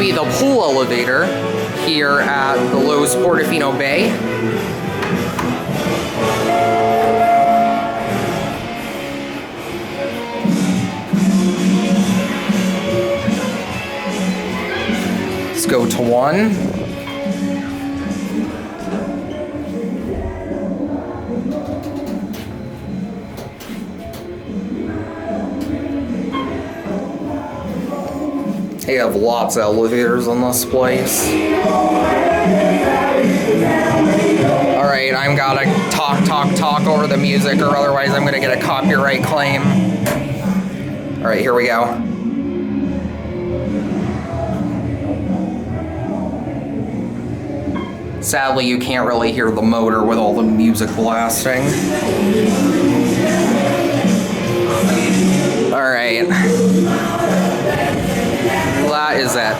be the pool elevator here at the Loews Portofino Bay. Let's go to 1. They have lots of elevators in this place. Alright, I'm gotta talk over the music, or otherwise I'm gonna get a copyright claim. Alright, here we go. Sadly, you can't really hear the motor with all the music blasting. Alright. That is it.